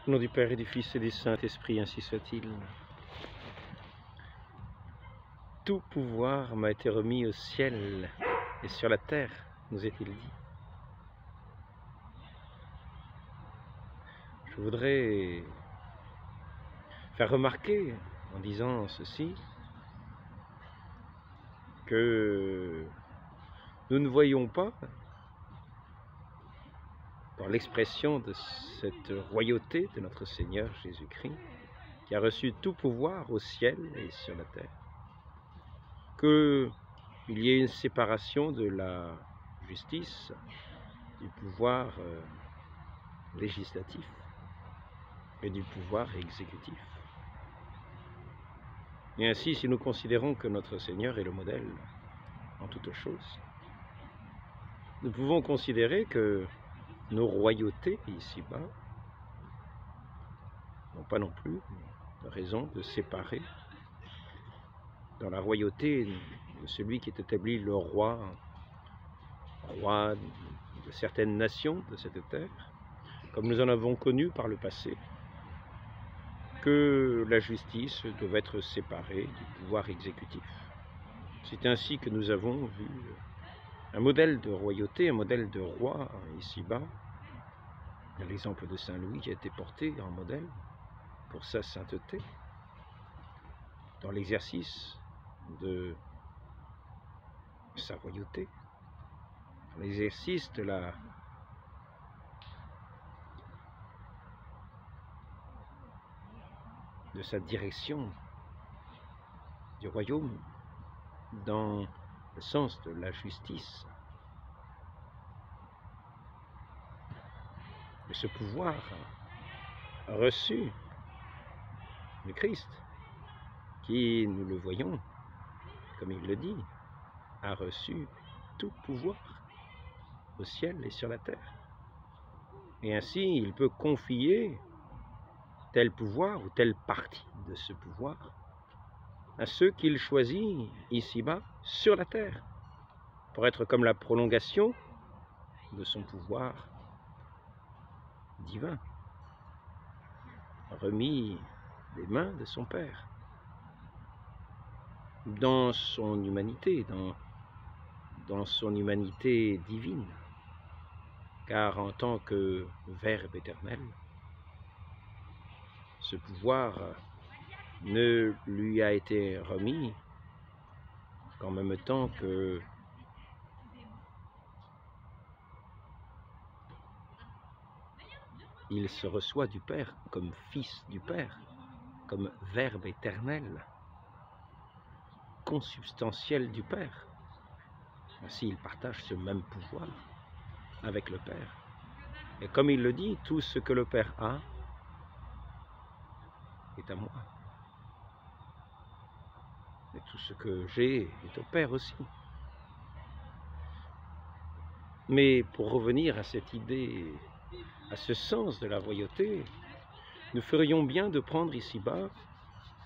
Au nom du Père et du Fils et du Saint-Esprit, ainsi soit-il. Tout pouvoir m'a été remis au ciel et sur la terre, nous est-il dit. Je voudrais faire remarquer, en disant ceci, que nous ne voyons pas, dans l'expression de cette royauté de notre Seigneur Jésus-Christ, qui a reçu tout pouvoir au ciel et sur la terre, qu'il y ait une séparation de la justice, du pouvoir législatif et du pouvoir exécutif. Et ainsi, si nous considérons que notre Seigneur est le modèle en toutes choses, nous pouvons considérer que nos royautés ici-bas n'ont pas non plus de raison de séparer dans la royauté de celui qui est établi le roi de certaines nations de cette terre, comme nous en avons connu par le passé, que la justice doit être séparée du pouvoir exécutif. C'est ainsi que nous avons vu un modèle de royauté, un modèle de roi ici-bas. L'exemple de Saint Louis qui a été porté en modèle pour sa sainteté, dans l'exercice de sa royauté, dans l'exercice de sa direction du royaume, dans le sens de la justice, de ce pouvoir reçu du Christ, qui, nous le voyons, comme il le dit, a reçu tout pouvoir au ciel et sur la terre. Et ainsi, il peut confier tel pouvoir ou telle partie de ce pouvoir à ceux qu'il choisit ici-bas sur la terre, pour être comme la prolongation de son pouvoir divin, remis des mains de son Père, dans son humanité, dans son humanité divine, car en tant que Verbe éternel, ce pouvoir ne lui a été remis qu'en même temps que il se reçoit du Père comme Fils du Père, comme Verbe éternel, consubstantiel du Père. Ainsi, il partage ce même pouvoir avec le Père. Et comme il le dit, tout ce que le Père a est à moi. Et tout ce que j'ai est au Père aussi. Mais pour revenir à cette idée, à ce sens de la royauté, nous ferions bien de prendre ici-bas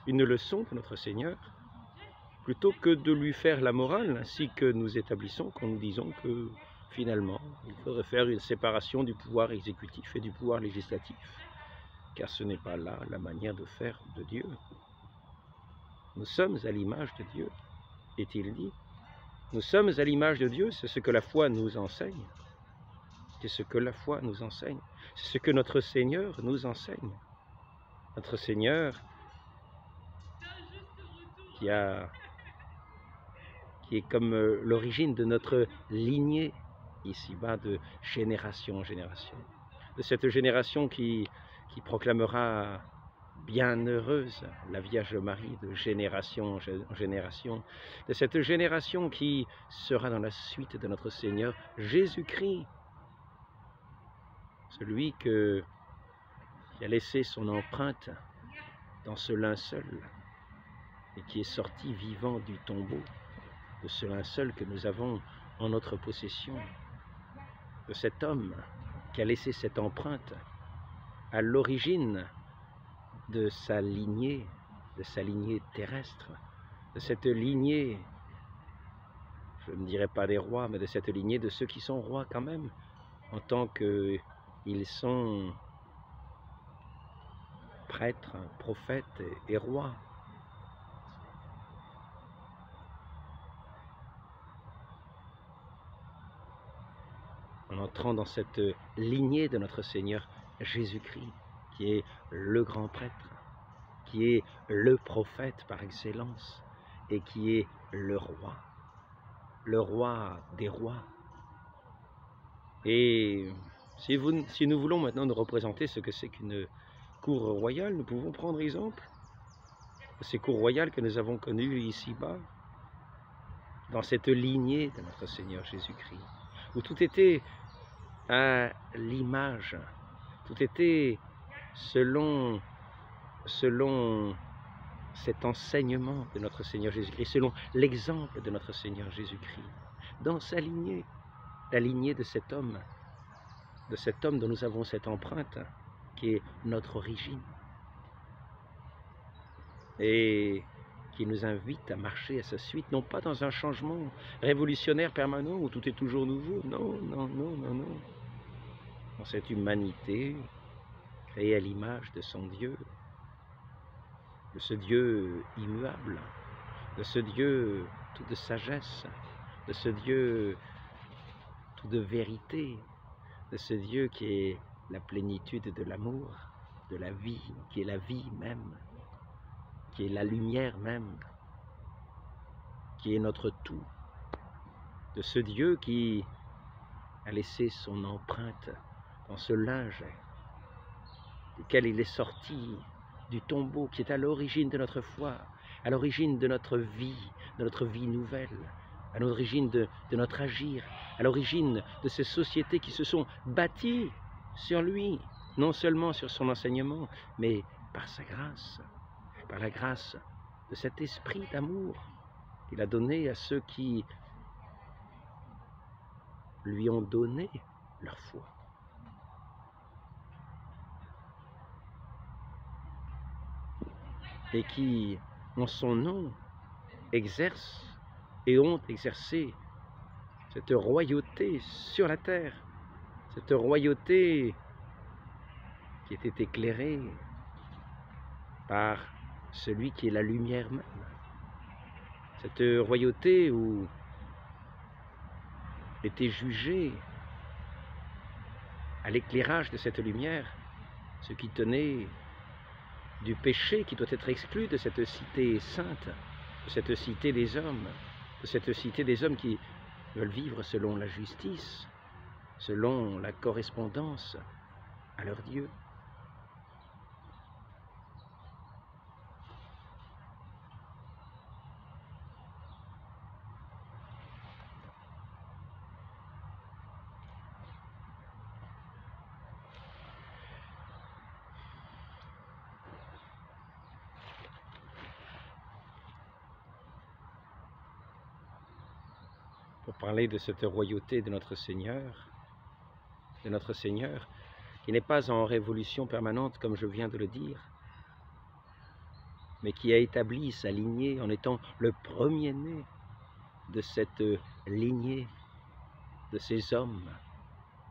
une leçon de notre Seigneur, plutôt que de lui faire la morale, ainsi que nous établissons quand nous disons que finalement, il faudrait faire une séparation du pouvoir exécutif et du pouvoir législatif, car ce n'est pas là la manière de faire de Dieu. Nous sommes à l'image de Dieu, est-il dit. Nous sommes à l'image de Dieu, c'est ce que la foi nous enseigne. C'est ce que la foi nous enseigne. C'est ce que notre Seigneur nous enseigne. Notre Seigneur qui est comme l'origine de notre lignée ici-bas, de génération en génération. De cette génération qui proclamera bienheureuse la Vierge Marie de génération en génération, de cette génération qui sera dans la suite de notre Seigneur Jésus-Christ, celui qui a laissé son empreinte dans ce linceul et qui est sorti vivant du tombeau, de ce linceul que nous avons en notre possession, de cet homme qui a laissé cette empreinte à l'origine de sa lignée terrestre, de cette lignée, je ne dirais pas des rois, mais de cette lignée de ceux qui sont rois quand même, en tant qu'ils sont prêtre, prophète et roi. En entrant dans cette lignée de notre Seigneur Jésus-Christ, qui est le grand prêtre, qui est le prophète par excellence, et qui est le roi des rois. Et si nous voulons maintenant nous représenter ce que c'est qu'une cour royale, nous pouvons prendre exemple de ces cours royales que nous avons connues ici-bas, dans cette lignée de notre Seigneur Jésus-Christ, où tout était à l'image, tout était selon cet enseignement de notre Seigneur Jésus-Christ, selon l'exemple de notre Seigneur Jésus-Christ, dans sa lignée, la lignée de cet homme dont nous avons cette empreinte, qui est notre origine, et qui nous invite à marcher à sa suite, non pas dans un changement révolutionnaire permanent où tout est toujours nouveau, non, non, non, non, non, dans cette humanité créée à l'image de son Dieu, de ce Dieu immuable, de ce Dieu tout de sagesse, de ce Dieu tout de vérité, de ce Dieu qui est la plénitude de l'amour, de la vie, qui est la vie même, qui est la lumière même, qui est notre tout, de ce Dieu qui a laissé son empreinte dans ce linge duquel il est sorti du tombeau, qui est à l'origine de notre foi, à l'origine de notre vie nouvelle, à l'origine de notre agir, à l'origine de ces sociétés qui se sont bâties sur lui, non seulement sur son enseignement, mais par sa grâce, par la grâce de cet esprit d'amour qu'il a donné à ceux qui lui ont donné leur foi. Et qui, en son nom, exercent et ont exercé cette royauté sur la terre, cette royauté qui était éclairée par celui qui est la lumière même, cette royauté où était jugé à l'éclairage de cette lumière ce qui tenait du péché qui doit être exclu de cette cité sainte, de cette cité des hommes, de cette cité des hommes qui veulent vivre selon la justice, selon la correspondance à leur Dieu. Pour parler de cette royauté de notre Seigneur, qui n'est pas en révolution permanente comme je viens de le dire, mais qui a établi sa lignée en étant le premier-né de cette lignée de ces hommes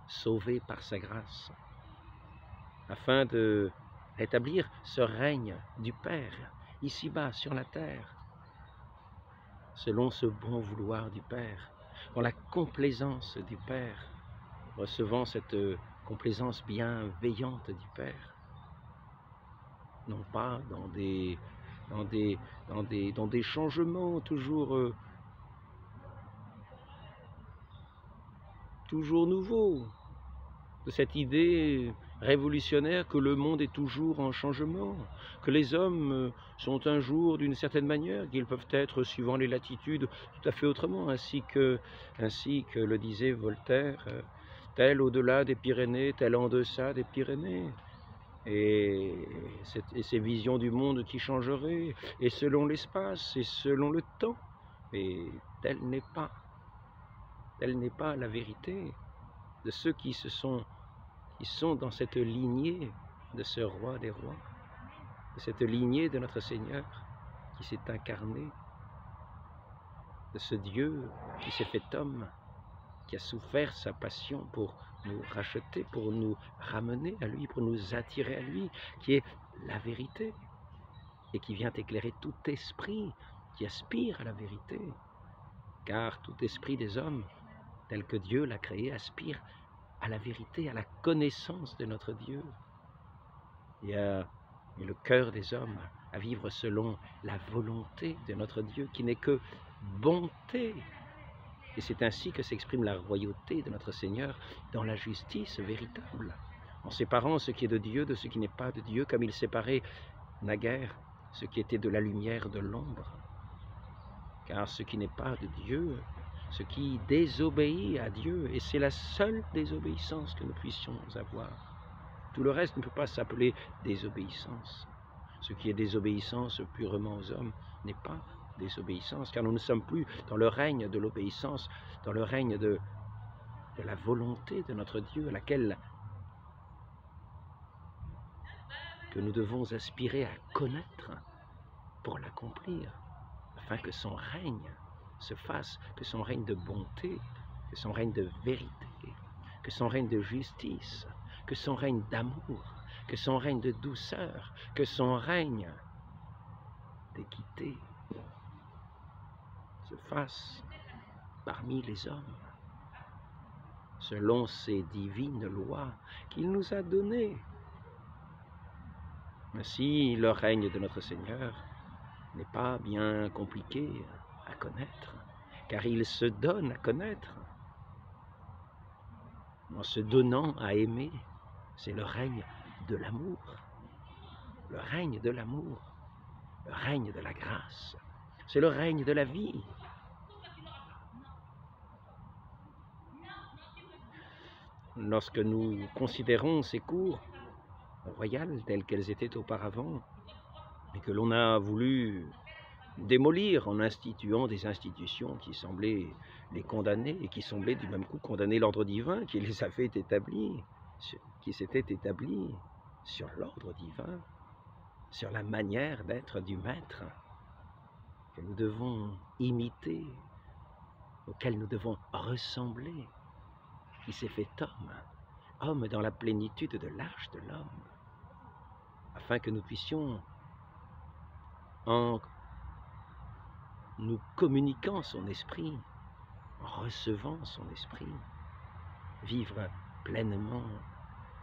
sauvés par sa grâce, afin de rétablir ce règne du Père, ici-bas sur la terre, selon ce bon vouloir du Père, dans la complaisance du Père, recevant cette complaisance bienveillante du Père, non pas dans des changements toujours nouveaux, de cette idée révolutionnaire que le monde est toujours en changement, que les hommes sont un jour d'une certaine manière, qu'ils peuvent être, suivant les latitudes, tout à fait autrement, ainsi que le disait Voltaire, tel au-delà des Pyrénées, tel en deçà des Pyrénées, et ces visions du monde qui changeraient, et selon l'espace, et selon le temps, mais telle n'est pas la vérité de ceux qui sont dans cette lignée de ce roi des rois, de cette lignée de notre Seigneur qui s'est incarné, de ce Dieu qui s'est fait homme, qui a souffert sa passion pour nous racheter, pour nous ramener à lui, pour nous attirer à lui, qui est la vérité, et qui vient éclairer tout esprit qui aspire à la vérité. Car tout esprit des hommes, tel que Dieu l'a créé, aspire à la vérité, à la connaissance de notre Dieu, et le cœur des hommes à vivre selon la volonté de notre Dieu, qui n'est que bonté. Et c'est ainsi que s'exprime la royauté de notre Seigneur dans la justice véritable, en séparant ce qui est de Dieu de ce qui n'est pas de Dieu, comme il séparait naguère ce qui était de la lumière de l'ombre. Car ce qui n'est pas de Dieu, ce qui désobéit à Dieu, et c'est la seule désobéissance que nous puissions avoir. Tout le reste ne peut pas s'appeler désobéissance. Ce qui est désobéissance purement aux hommes n'est pas désobéissance, car nous ne sommes plus dans le règne de l'obéissance, dans le règne de la volonté de notre Dieu, à laquelle que nous devons aspirer à connaître pour l'accomplir, afin que son règne se fasse, que son règne de bonté, que son règne de vérité, que son règne de justice, que son règne d'amour, que son règne de douceur, que son règne d'équité se fasse parmi les hommes, selon ces divines lois qu'il nous a données. Ainsi, le règne de notre Seigneur n'est pas bien compliqué à connaître, car il se donne à connaître. En se donnant à aimer, c'est le règne de l'amour, le règne de l'amour, le règne de la grâce, c'est le règne de la vie. Lorsque nous considérons ces cours royales telles qu'elles étaient auparavant, et que l'on a voulu démolir en instituant des institutions qui semblaient les condamner et qui semblaient du même coup condamner l'ordre divin qui les avait établis, qui s'était établi sur l'ordre divin, sur la manière d'être du Maître que nous devons imiter, auquel nous devons ressembler, qui s'est fait homme dans la plénitude de l'âge de l'homme, afin que nous puissions, en nous communiquant son esprit, en recevant son esprit, vivre pleinement,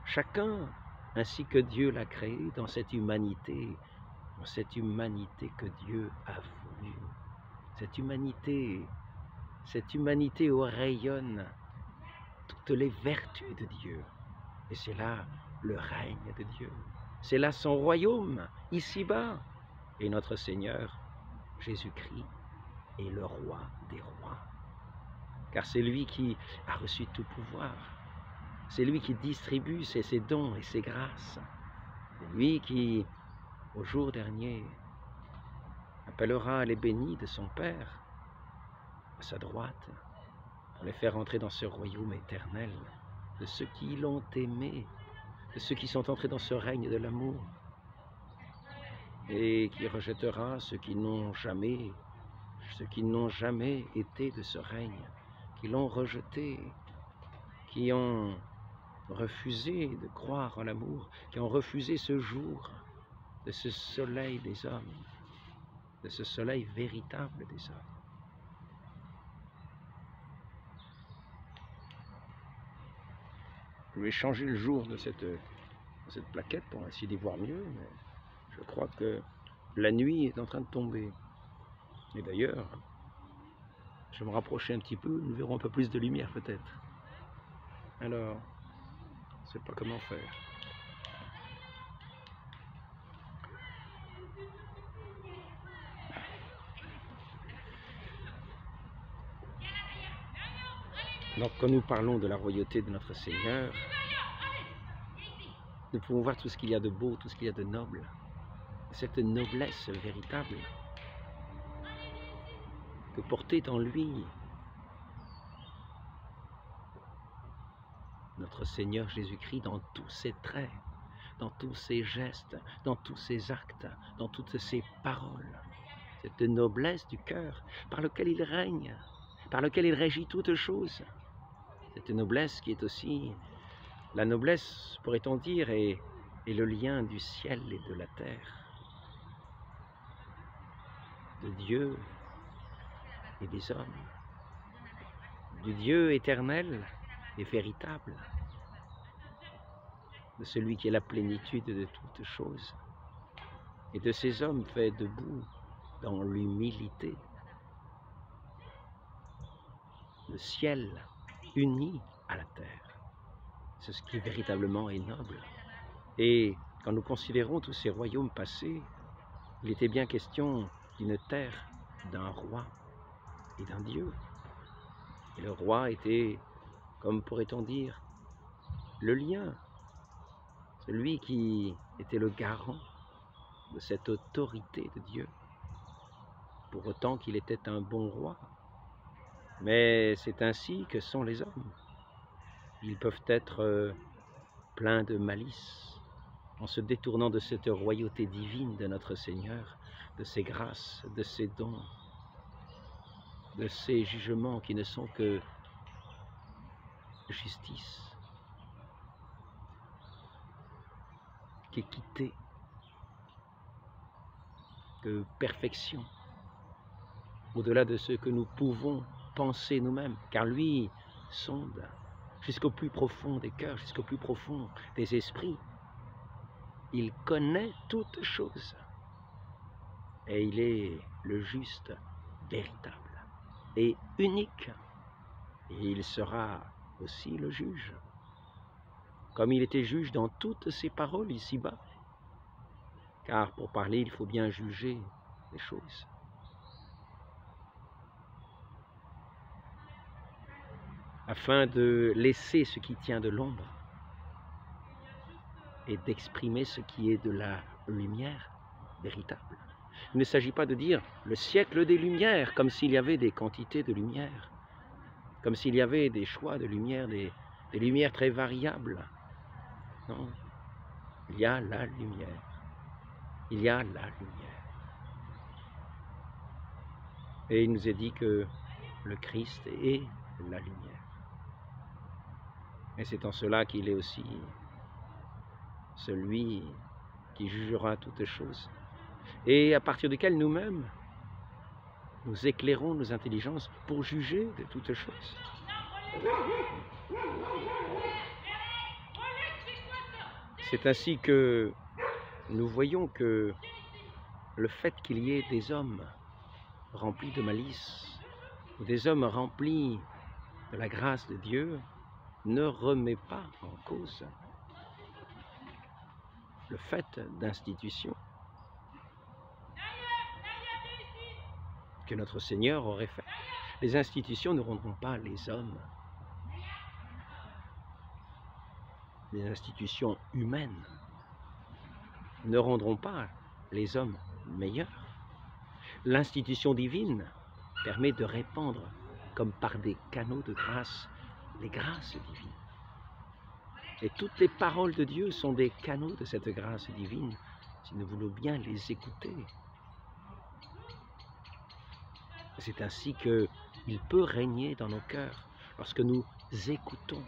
chacun ainsi que Dieu l'a créé dans cette humanité que Dieu a voulu, cette humanité où rayonnent toutes les vertus de Dieu, et c'est là le règne de Dieu, c'est là son royaume, ici-bas, et notre Seigneur Jésus-Christ est le roi des rois, car c'est lui qui a reçu tout pouvoir, c'est lui qui distribue ses dons et ses grâces, c'est lui qui, au jour dernier, appellera les bénis de son Père à sa droite, pour les faire entrer dans ce royaume éternel, de ceux qui l'ont aimé, de ceux qui sont entrés dans ce règne de l'amour, et qui rejettera ceux qui n'ont jamais été de ce règne, qui l'ont rejeté, qui ont refusé de croire en l'amour, qui ont refusé ce jour de ce soleil des hommes, de ce soleil véritable des hommes. Je vais changer le jour de cette plaquette pour essayer d'y voir mieux, mais je crois que la nuit est en train de tomber. Et d'ailleurs, je vais me rapprocher un petit peu, nous verrons un peu plus de lumière peut-être. Alors, je ne sais pas comment faire. Donc, quand nous parlons de la royauté de notre Seigneur, nous pouvons voir tout ce qu'il y a de beau, tout ce qu'il y a de noble, cette noblesse véritable que portait en lui notre Seigneur Jésus-Christ dans tous ses traits, dans tous ses gestes, dans tous ses actes, dans toutes ses paroles. Cette noblesse du cœur par lequel il règne, par lequel il régit toutes choses. Cette noblesse qui est aussi La noblesse, pourrait-on dire, est le lien du ciel et de la terre, de Dieu et des hommes, du Dieu éternel et véritable, de celui qui est la plénitude de toutes choses, et de ces hommes faits debout dans l'humilité. Le ciel uni à la terre, c'est ce qui véritablement est noble. Et quand nous considérons tous ces royaumes passés, il était bien question d'une terre, d'un roi et d'un Dieu. Et le roi était, comme pourrait-on dire, le lien, celui qui était le garant de cette autorité de Dieu, pour autant qu'il était un bon roi. Mais c'est ainsi que sont les hommes. Ils peuvent être pleins de malice, en se détournant de cette royauté divine de notre Seigneur, de ses grâces, de ses dons, de ses jugements qui ne sont que justice, qu'équité, que perfection, au-delà de ce que nous pouvons penser nous-mêmes, car lui sonde jusqu'au plus profond des cœurs, jusqu'au plus profond des esprits. Il connaît toutes choses et il est le juste, véritable et unique. Et il sera aussi le juge, comme il était juge dans toutes ses paroles ici-bas. Car pour parler, il faut bien juger les choses. Afin de laisser ce qui tient de l'ombre et d'exprimer ce qui est de la lumière véritable. Il ne s'agit pas de dire le siècle des lumières, comme s'il y avait des quantités de lumière, comme s'il y avait des choix de lumière, des lumières très variables. Non, il y a la lumière. Il y a la lumière. Et il nous est dit que le Christ est la lumière. Et c'est en cela qu'il est aussi celui qui jugera toutes choses. Et à partir duquel nous-mêmes, nous éclairons nos intelligences pour juger de toutes choses. C'est ainsi que nous voyons que le fait qu'il y ait des hommes remplis de malice, ou des hommes remplis de la grâce de Dieu, ne remet pas en cause le fait d'institution que notre Seigneur aurait fait. Les institutions ne rendront pas les hommes, les institutions humaines ne rendront pas les hommes meilleurs. L'institution divine permet de répandre, comme par des canaux de grâce, les grâces divines. Et toutes les paroles de Dieu sont des canaux de cette grâce divine, si nous voulons bien les écouter. C'est ainsi qu'il peut régner dans nos cœurs, lorsque nous écoutons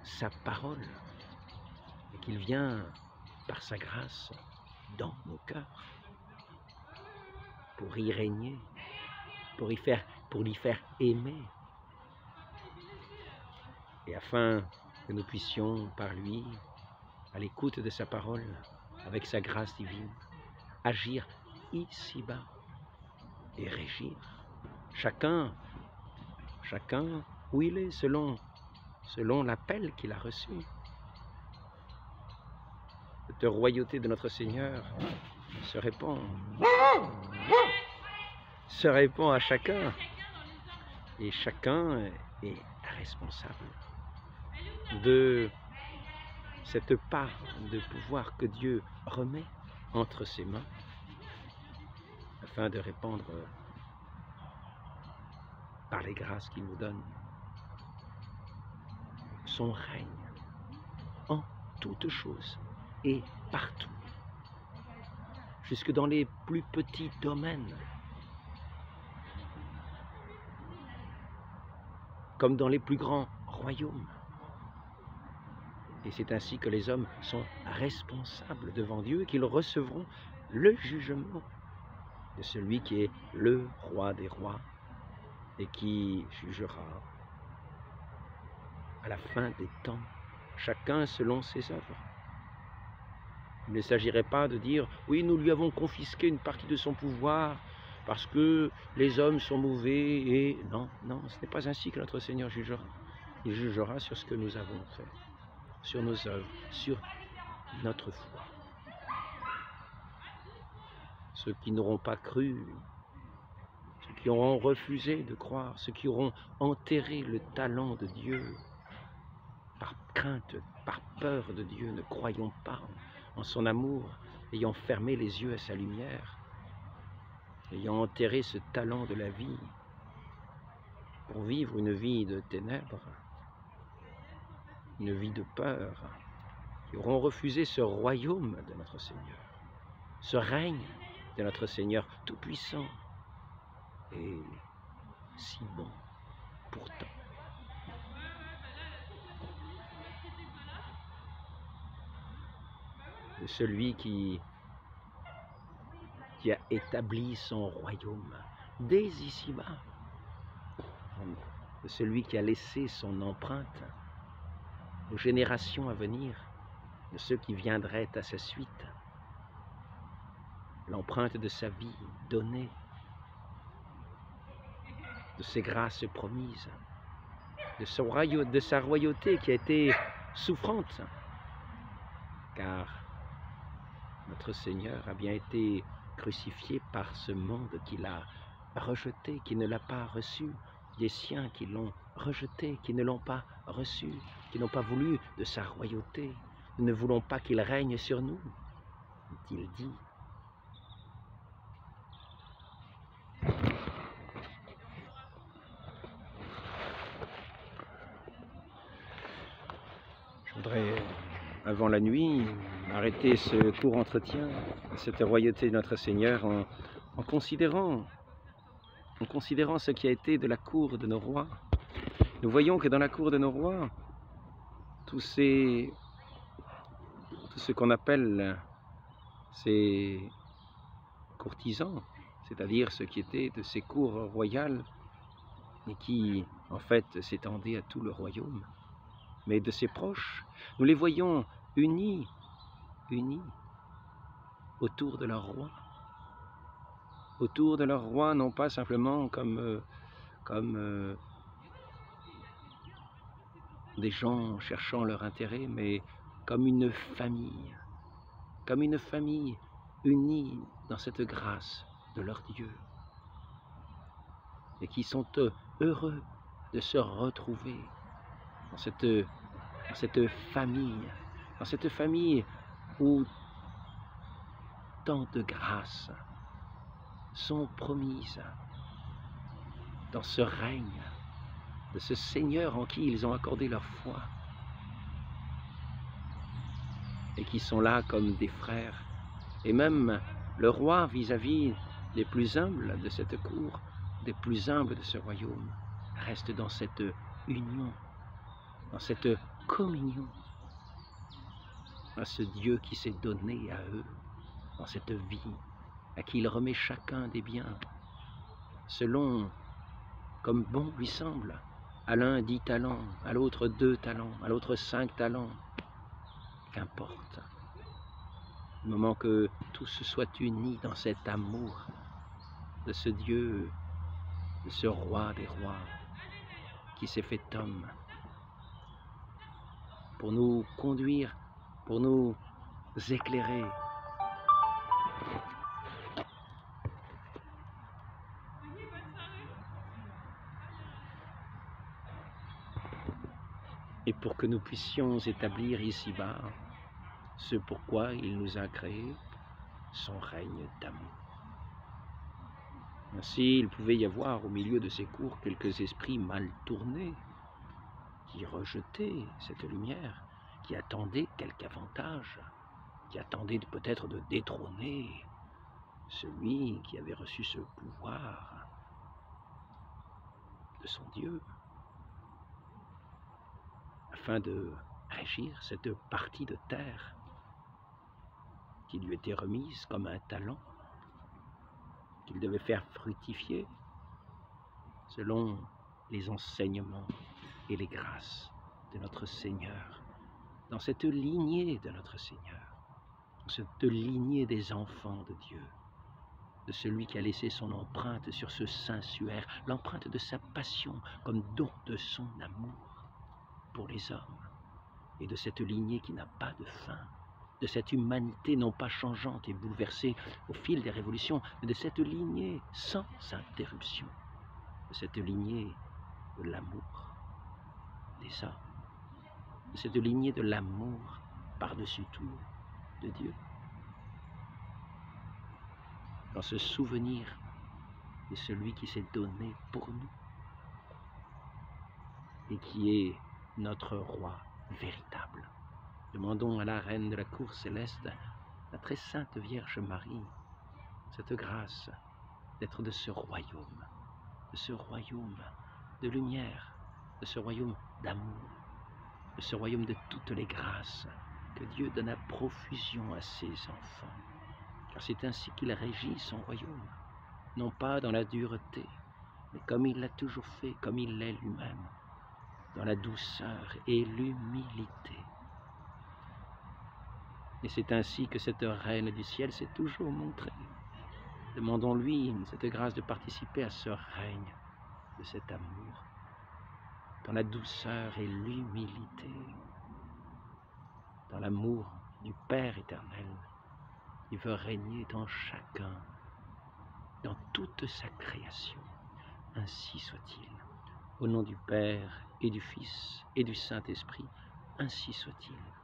sa parole, et qu'il vient par sa grâce dans nos cœurs, pour y régner, pour l'y faire aimer, et afin que nous puissions, par lui, à l'écoute de sa parole, avec sa grâce divine, agir ici-bas et régir. Chacun où il est, selon l'appel qu'il a reçu. Cette royauté de notre Seigneur se répand à chacun, et chacun est responsable de cette part de pouvoir que Dieu remet entre ses mains afin de répandre par les grâces qu'il nous donne son règne en toutes choses et partout, jusque dans les plus petits domaines, comme dans les plus grands royaumes. Et c'est ainsi que les hommes sont responsables devant Dieu, qu'ils recevront le jugement de celui qui est le roi des rois et qui jugera à la fin des temps, chacun selon ses œuvres. Il ne s'agirait pas de dire « oui, nous lui avons confisqué une partie de son pouvoir parce que les hommes sont mauvais et… » Non, non, ce n'est pas ainsi que notre Seigneur jugera. Il jugera sur ce que nous avons fait, sur nos œuvres, sur notre foi. Ceux qui n'auront pas cru, ceux qui auront refusé de croire, ceux qui auront enterré le talent de Dieu, par crainte, par peur de Dieu, ne croyons pas en son amour, ayant fermé les yeux à sa lumière, ayant enterré ce talent de la vie pour vivre une vie de ténèbres, une vie de peur, qui auront refusé ce royaume de notre Seigneur, ce règne de notre Seigneur tout-puissant et si bon pourtant. De celui qui a établi son royaume dès ici-bas, de celui qui a laissé son empreinte aux générations à venir, de ceux qui viendraient à sa suite, l'empreinte de sa vie donnée, de ses grâces promises, de sa royauté qui a été souffrante, car notre Seigneur a bien été crucifié par ce monde qu'il a rejeté, qui ne l'a pas reçu, des siens qui l'ont rejeté, qui ne l'ont pas reçu, qui n'ont pas voulu de sa royauté. Nous ne voulons pas qu'il règne sur nous, il dit. Je voudrais, avant la nuit, arrêter ce court entretien, cette royauté de notre Seigneur, en considérant ce qui a été de la cour de nos rois. Nous voyons que dans la cour de nos rois, tout ce qu'on appelle ces courtisans, c'est-à-dire ce qui était de ces cours royales et qui, en fait, s'étendait à tout le royaume, mais de ses proches, nous les voyons unis autour de leur roi, non pas simplement comme des gens cherchant leur intérêt, mais comme une famille unie dans cette grâce de leur Dieu, et qui sont heureux de se retrouver dans cette famille où tant de grâces sont promises dans ce règne de ce Seigneur en qui ils ont accordé leur foi et qui sont là comme des frères. Et même le roi vis-à-vis des plus humbles de cette cour, des plus humbles de ce royaume, reste dans cette union, dans cette communion à ce Dieu qui s'est donné à eux, dans cette vie, à qui il remet chacun des biens, selon, comme bon lui semble, à l'un 10 talents, à l'autre 2 talents, à l'autre 5 talents, qu'importe. Du moment que tous soient unis dans cet amour de ce Dieu, de ce roi des rois, qui s'est fait homme, pour nous conduire, pour nous éclairer. Et pour que nous puissions établir ici-bas ce pourquoi il nous a créés, son règne d'amour. Ainsi, il pouvait y avoir au milieu de ces cours quelques esprits mal tournés, qui rejetaient cette lumière, qui attendaient quelque avantage, qui attendaient peut-être de détrôner celui qui avait reçu ce pouvoir de son Dieu, afin de régir cette partie de terre qui lui était remise comme un talent, qu'il devait faire fructifier selon les enseignements et les grâces de notre Seigneur, dans cette lignée de notre Seigneur, dans cette lignée des enfants de Dieu, de celui qui a laissé son empreinte sur ce sanctuaire, l'empreinte de sa passion comme don de son amour pour les hommes, et de cette lignée qui n'a pas de fin, de cette humanité non pas changeante et bouleversée au fil des révolutions, mais de cette lignée sans interruption, de cette lignée de l'amour des hommes, de cette lignée de l'amour par-dessus tout de Dieu. Dans ce souvenir de celui qui s'est donné pour nous et qui est notre roi véritable. Demandons à la reine de la cour céleste, la très sainte Vierge Marie, cette grâce d'être de ce royaume de lumière, de ce royaume d'amour, de ce royaume de toutes les grâces que Dieu donne à profusion à ses enfants. Car c'est ainsi qu'il régit son royaume, non pas dans la dureté, mais comme il l'a toujours fait, comme il l'est lui-même, dans la douceur et l'humilité. Et c'est ainsi que cette reine du ciel s'est toujours montrée. Demandons-lui cette grâce de participer à ce règne de cet amour, dans la douceur et l'humilité, dans l'amour du Père éternel, qui veut régner dans chacun, dans toute sa création. Ainsi soit-il. Au nom du Père et du Fils et du Saint-Esprit, ainsi soit-il.